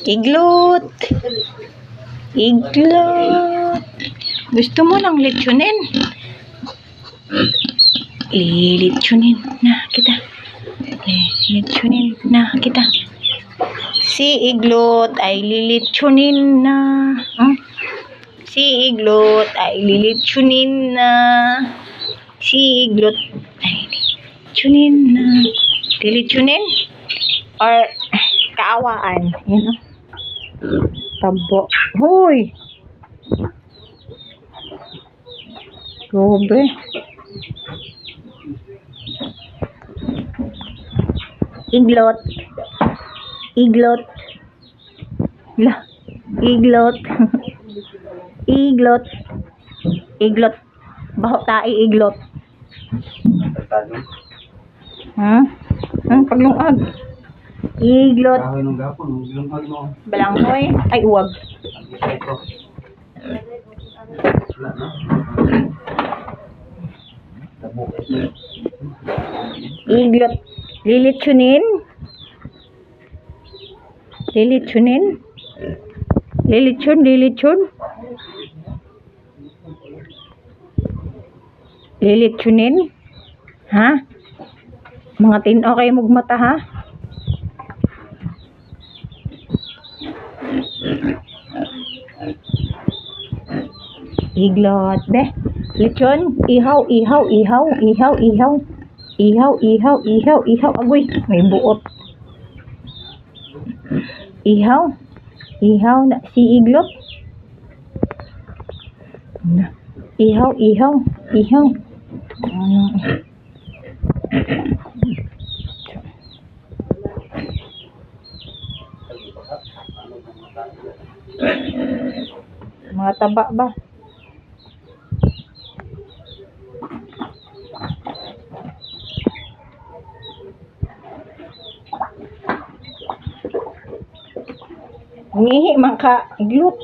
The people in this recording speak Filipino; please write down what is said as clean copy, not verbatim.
Iglot. Iglot. Gusto mo ng lechonin? Lilitsunin na kita. Lilitsunin na kita. Si Iglot ay lilitsunin na. Si Iglot ay lilitsunin na. Si Iglot ay lilitsunin na. Lilitsunin? Or kaawaan? Yan o. Tabo. Hoy! Gobe. Iglot. Iglot. La. Iglot. Iglot. Iglot. Baho tayo iglot. Paglungag. Iglot. Balanghoy. Ay, uwag. Iglot. Lilitsunin. Lilitsunin. Lilitsun, lilitsun. Lilitsunin. Ha? Mga tino kayo magmata, ha? Iglot. Be. Lechon. Ihaw, ihaw, ihaw, ihaw, ihaw. Ihaw, ihaw, ihaw, ihaw. Agoy, may buot. Ihaw. Ihaw na si Iglot. Ihaw, ihaw, ihaw. Mga taba ba? Ngihi man ka, Iglot.